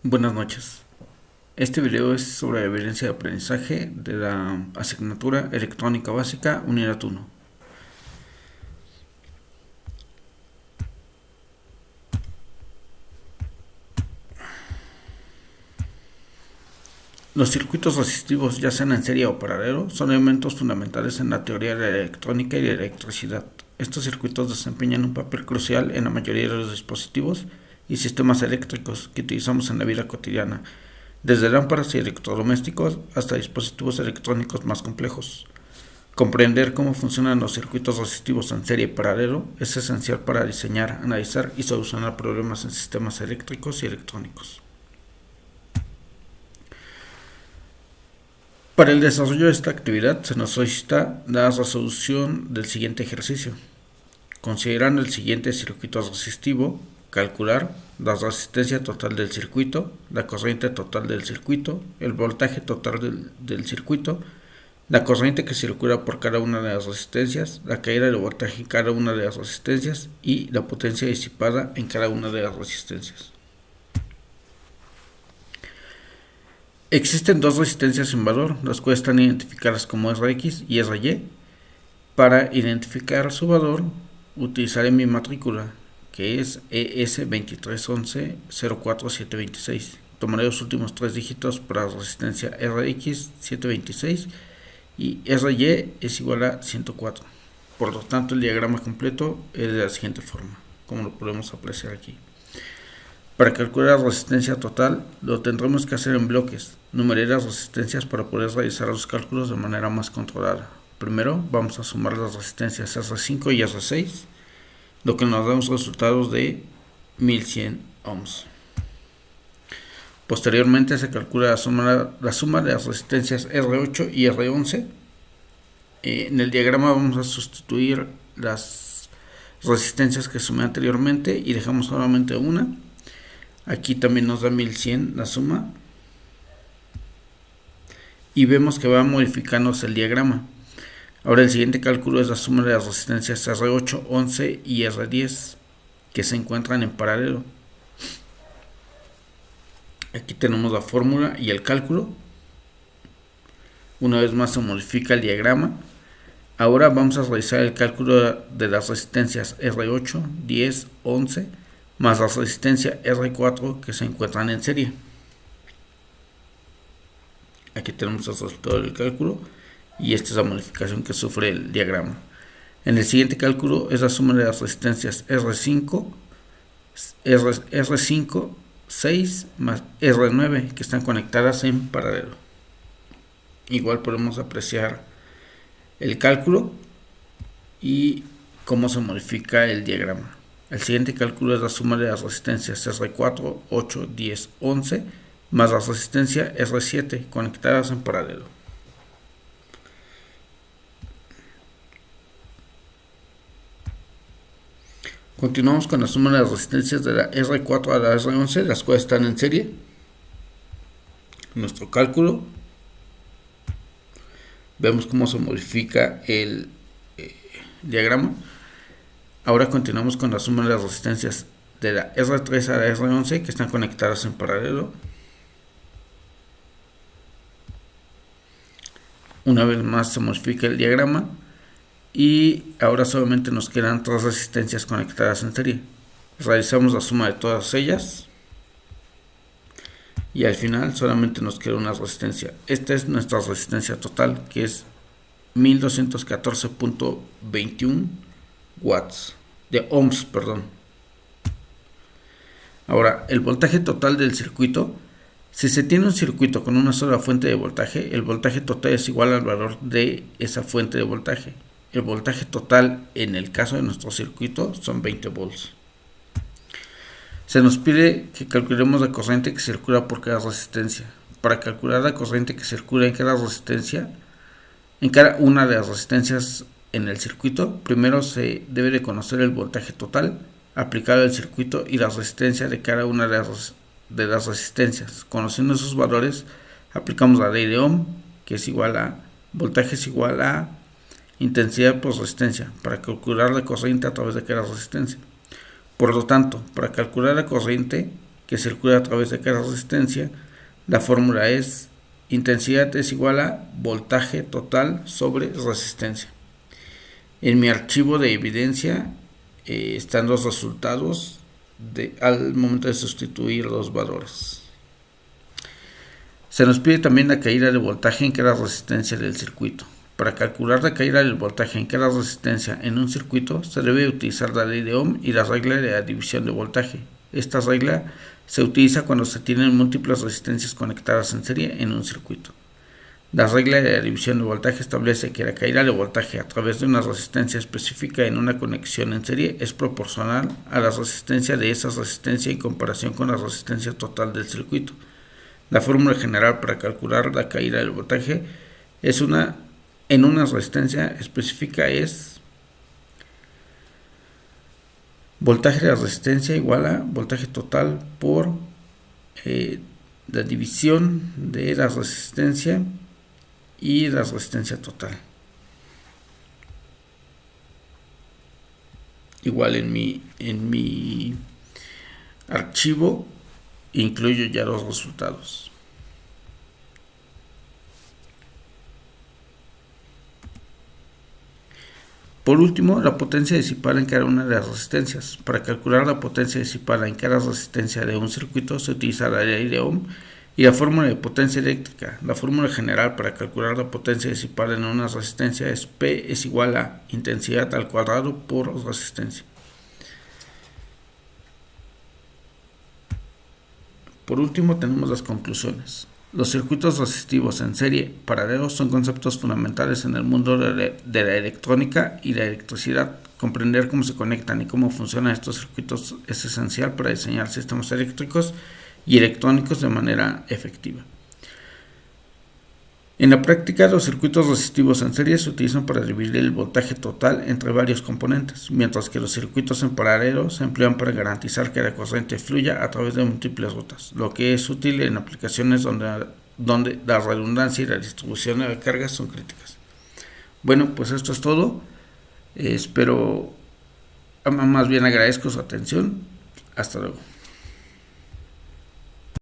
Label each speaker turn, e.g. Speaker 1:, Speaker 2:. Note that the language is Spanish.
Speaker 1: Buenas noches. Este video es sobre la evidencia de aprendizaje de la asignatura Electrónica Básica Unidad 1. Los circuitos resistivos, ya sean en serie o paralelo, son elementos fundamentales en la teoría de la electrónica y la electricidad. Estos circuitos desempeñan un papel crucial en la mayoría de los dispositivos y sistemas eléctricos que utilizamos en la vida cotidiana, desde lámparas y electrodomésticos hasta dispositivos electrónicos más complejos. Comprender cómo funcionan los circuitos resistivos en serie y paralelo es esencial para diseñar, analizar y solucionar problemas en sistemas eléctricos y electrónicos. Para el desarrollo de esta actividad se nos solicita la resolución del siguiente ejercicio. Considerando el siguiente circuito resistivo, calcular la resistencia total del circuito, la corriente total del circuito, el voltaje total del circuito, la corriente que circula por cada una de las resistencias, la caída de voltaje en cada una de las resistencias y la potencia disipada en cada una de las resistencias. Existen dos resistencias en valor, las cuales están identificadas como RX y RY. Para identificar su valor, utilizaré mi matrícula, que es ES231104726. Tomaré los últimos tres dígitos para la resistencia RX 726 y RY es igual a 104. Por lo tanto, el diagrama completo es de la siguiente forma, como lo podemos apreciar aquí. Para calcular la resistencia total, lo tendremos que hacer en bloques. Numeraré las resistencias para poder realizar los cálculos de manera más controlada. Primero, vamos a sumar las resistencias R5 y R6, lo que nos da un resultado de 1100 ohms. Posteriormente se calcula la suma de las resistencias R8 y R11. En el diagrama vamos a sustituir las resistencias que sumé anteriormente y dejamos solamente una. Aquí también nos da 1100 la suma. Y vemos que va modificándose el diagrama. Ahora el siguiente cálculo es la suma de las resistencias R8, 11 y R10 que se encuentran en paralelo. Aquí tenemos la fórmula y el cálculo. Una vez más se modifica el diagrama. Ahora vamos a realizar el cálculo de las resistencias R8, 10, 11 más la resistencia R4 que se encuentran en serie. Aquí tenemos el resultado del cálculo y esta es la modificación que sufre el diagrama. En el siguiente cálculo es la suma de las resistencias R5, 6 más R9 que están conectadas en paralelo. Igual podemos apreciar el cálculo y cómo se modifica el diagrama. El siguiente cálculo es la suma de las resistencias R4, 8, 10, 11 más la resistencia R7 conectadas en paralelo. Continuamos con la suma de las resistencias de la R4 a la R11, las cuales están en serie. Nuestro cálculo. Vemos cómo se modifica el diagrama. Ahora continuamos con la suma de las resistencias de la R3 a la R11 que están conectadas en paralelo. Una vez más se modifica el diagrama y ahora solamente nos quedan tres resistencias conectadas en serie. Realizamos la suma de todas ellas y al final solamente nos queda una resistencia. Esta es nuestra resistencia total, que es 1214.21 watts de ohms, perdón. Ahora, el voltaje total del circuito. Si se tiene un circuito con una sola fuente de voltaje, el voltaje total es igual al valor de esa fuente de voltaje. El voltaje total en el caso de nuestro circuito son 20 volts. Se nos pide que calculemos la corriente que circula por cada resistencia. Para calcular la corriente que circula en cada resistencia, en cada una de las resistencias en el circuito, primero se debe de conocer el voltaje total aplicado al circuito y la resistencia de cada una de las resistencias. Conociendo esos valores, aplicamos la ley de Ohm, que es igual a voltaje es igual a intensidad por resistencia, para calcular la corriente a través de cada resistencia. Por lo tanto, para calcular la corriente que circula a través de cada resistencia, la fórmula es intensidad es igual a voltaje total sobre resistencia. En mi archivo de evidencia están los resultados al momento de sustituir los valores. Se nos pide también la caída de voltaje en cada resistencia del circuito. Para calcular la caída del voltaje en cada resistencia en un circuito se debe utilizar la ley de Ohm y la regla de la división de voltaje. Esta regla se utiliza cuando se tienen múltiples resistencias conectadas en serie en un circuito. La regla de la división de voltaje establece que la caída de voltaje a través de una resistencia específica en una conexión en serie es proporcional a la resistencia de esa resistencia en comparación con la resistencia total del circuito. La fórmula general para calcular la caída del voltaje en una resistencia específica es voltaje de la resistencia igual a voltaje total por la división de la resistencia y la resistencia total. Igual en mi archivo incluyo ya los resultados. Por último, la potencia disipada en cada una de las resistencias. Para calcular la potencia disipada en cada resistencia de un circuito se utiliza la ley de Ohm y la fórmula de potencia eléctrica. La fórmula general para calcular la potencia disipada en una resistencia es P es igual a intensidad al cuadrado por resistencia. Por último tenemos las conclusiones. Los circuitos resistivos en serie paralelos son conceptos fundamentales en el mundo de la electrónica y la electricidad. Comprender cómo se conectan y cómo funcionan estos circuitos es esencial para diseñar sistemas eléctricos y electrónicos de manera efectiva. En la práctica, los circuitos resistivos en serie se utilizan para dividir el voltaje total entre varios componentes, mientras que los circuitos en paralelo se emplean para garantizar que la corriente fluya a través de múltiples rutas, lo que es útil en aplicaciones donde la redundancia y la distribución de la carga son críticas. Bueno, pues esto es todo. Más bien agradezco su atención. Hasta luego.